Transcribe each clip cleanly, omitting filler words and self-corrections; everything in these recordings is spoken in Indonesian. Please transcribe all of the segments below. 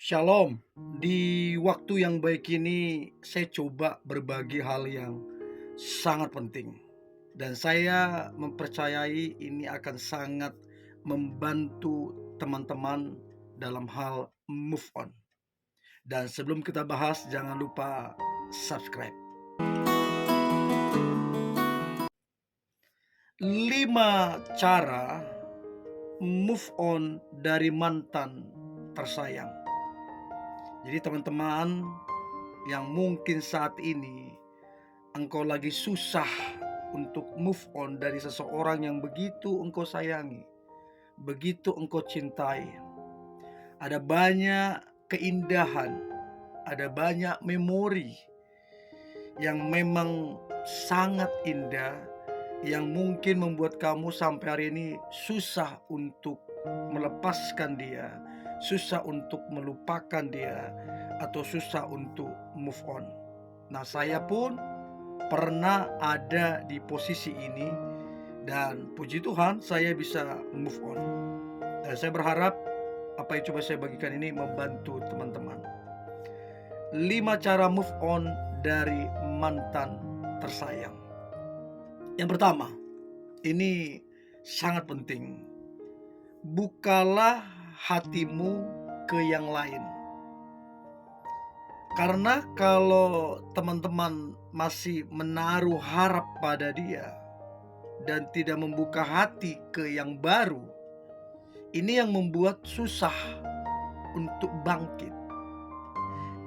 Shalom. Di waktu yang baik ini, saya coba berbagi hal yang sangat penting, dan saya mempercayai ini akan sangat membantu teman-teman dalam hal move on. Dan sebelum kita bahas, jangan lupa subscribe. 5 cara move on dari mantan tersayang. Jadi teman-teman yang mungkin saat ini engkau lagi susah untuk move on dari seseorang yang begitu engkau sayangi, begitu engkau cintai. Ada banyak keindahan, ada banyak memori yang memang sangat indah, yang mungkin membuat kamu sampai hari ini susah untuk melepaskan dia, susah untuk melupakan dia, atau susah untuk move on. Nah, saya pun pernah ada di posisi ini, dan puji Tuhan saya bisa move on. Dan saya berharap apa yang coba saya bagikan ini membantu teman-teman. 5 cara move on dari mantan tersayang. Yang pertama, ini sangat penting. Bukalah hatimu ke yang lain. Karena kalau teman-teman masih menaruh harap pada dia dan tidak membuka hati ke yang baru, ini yang membuat susah untuk bangkit.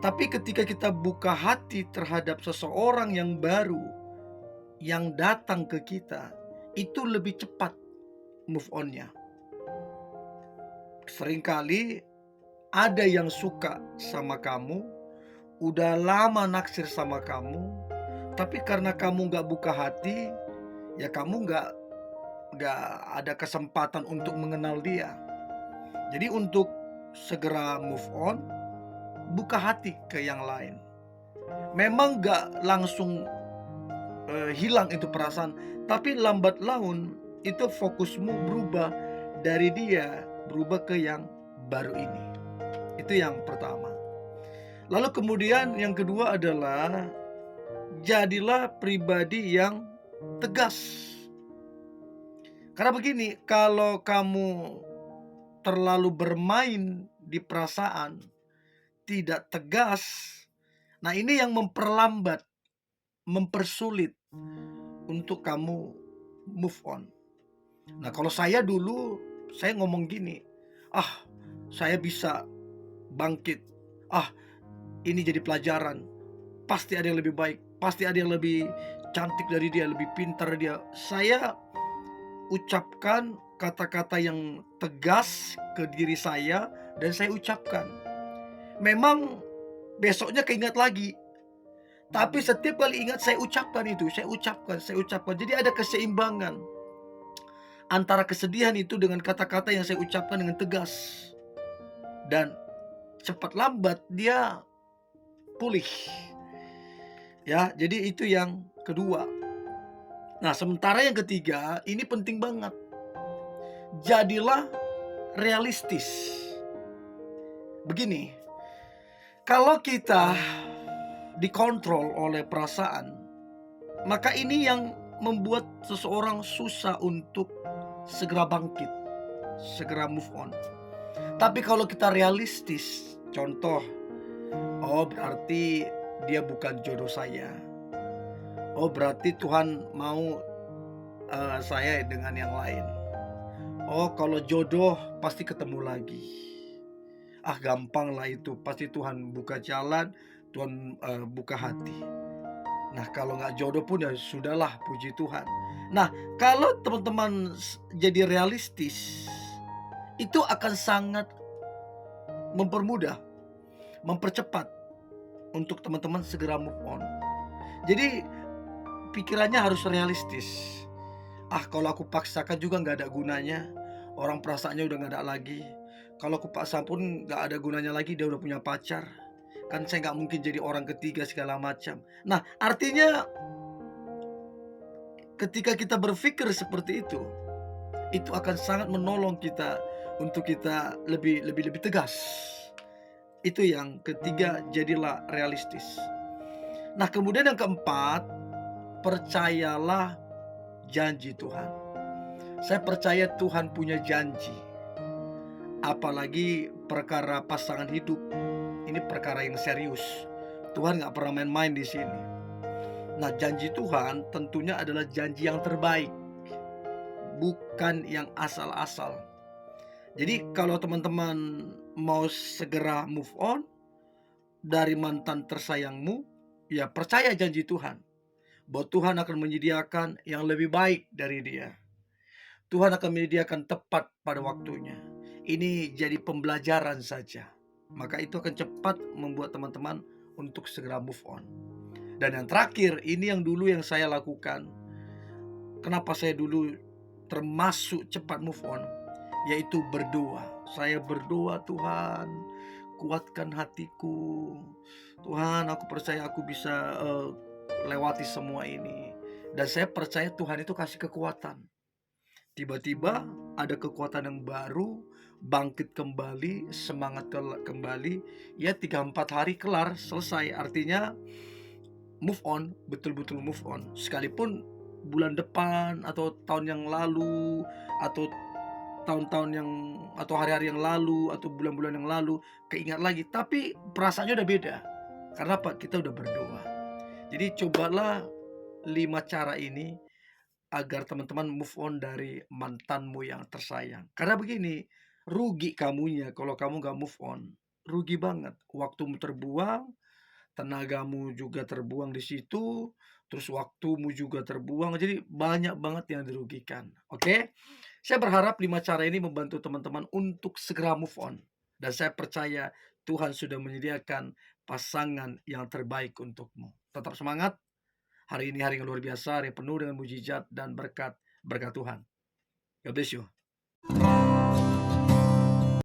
Tapi ketika kita buka hati terhadap seseorang yang baru yang datang ke kita, itu lebih cepat move on-nya. Seringkali ada yang suka sama kamu, udah lama naksir sama kamu, tapi karena kamu gak buka hati, ya kamu gak ada kesempatan untuk mengenal dia. Jadi untuk segera move on, buka hati ke yang lain. Memang gak langsung hilang itu perasaan, tapi lambat laun itu fokusmu berubah dari dia, berubah ke yang baru ini. Itu yang pertama. Lalu kemudian yang kedua adalah jadilah pribadi yang tegas. Karena begini, kalau kamu terlalu bermain di perasaan, tidak tegas, nah ini yang memperlambat, mempersulit untuk kamu move on. Nah, kalau saya dulu, saya ngomong gini, saya bisa bangkit, ini jadi pelajaran, pasti ada yang lebih baik, pasti ada yang lebih cantik dari dia, lebih pintar dia. Saya ucapkan kata-kata yang tegas ke diri saya, dan saya ucapkan. Memang besoknya keingat lagi, tapi setiap kali ingat saya ucapkan itu, saya ucapkan. Jadi ada keseimbangan antara kesedihan itu dengan kata-kata yang saya ucapkan dengan tegas. Dan cepat lambat dia pulih. Ya, jadi itu yang kedua. Nah, sementara yang ketiga, ini penting banget. Jadilah realistis. Begini, kalau kita dikontrol oleh perasaan, maka ini yang membuat seseorang susah untuk segera bangkit, segera move on. Tapi kalau kita realistis, contoh, berarti dia bukan jodoh saya. Berarti Tuhan mau saya dengan yang lain. Kalau jodoh pasti ketemu lagi. Gampang lah itu, pasti Tuhan buka jalan, Tuhan buka hati. Nah, kalau nggak jodoh pun ya sudahlah, puji Tuhan. Nah, kalau teman-teman jadi realistis, itu akan sangat mempermudah, mempercepat untuk teman-teman segera move on. Jadi pikirannya harus realistis. Kalau aku paksakan juga nggak ada gunanya. Orang perasaannya udah nggak ada lagi. Kalau aku paksa pun nggak ada gunanya lagi, dia udah punya pacar. Kan saya nggak mungkin jadi orang ketiga segala macam. Nah, artinya ketika kita berpikir seperti itu akan sangat menolong kita untuk kita lebih tegas. Itu yang ketiga, jadilah realistis. Nah, kemudian yang keempat, percayalah janji Tuhan. Saya percaya Tuhan punya janji, apalagi perkara pasangan hidup. Ini perkara yang serius. Tuhan nggak pernah main-main di sini. Nah, janji Tuhan tentunya adalah janji yang terbaik, bukan yang asal-asal. Jadi kalau teman-teman mau segera move on dari mantan tersayangmu, ya percaya janji Tuhan bahwa Tuhan akan menyediakan yang lebih baik dari dia. Tuhan akan menyediakan tepat pada waktunya. Ini jadi pembelajaran saja. Maka itu akan cepat membuat teman-teman untuk segera move on. Dan yang terakhir, ini yang dulu yang saya lakukan. Kenapa saya dulu termasuk cepat move on? Yaitu berdoa. Saya berdoa, Tuhan, kuatkan hatiku. Tuhan, aku percaya aku bisa lewati semua ini. Dan saya percaya Tuhan itu kasih kekuatan. Tiba-tiba ada kekuatan yang baru, bangkit kembali, semangat kembali. Ya 3-4 hari kelar, selesai. Artinya move on, betul-betul move on. Sekalipun bulan depan atau tahun yang lalu atau tahun-tahun yang atau hari-hari yang lalu atau bulan-bulan yang lalu keingat lagi, tapi perasaannya udah beda. Karena apa? Kita udah berdoa. Jadi cobalah 5 cara ini agar teman-teman move on dari mantanmu yang tersayang. Karena begini, rugi kamunya kalau kamu gak move on. Rugi banget. Waktumu terbuang, tenagamu juga terbuang di situ, terus waktumu juga terbuang. Jadi banyak banget yang dirugikan. Oke? Saya berharap 5 cara ini membantu teman-teman untuk segera move on. Dan saya percaya Tuhan sudah menyediakan pasangan yang terbaik untukmu. Tetap semangat. Hari ini hari yang luar biasa, hari penuh dengan mujizat dan berkat Tuhan. God bless you.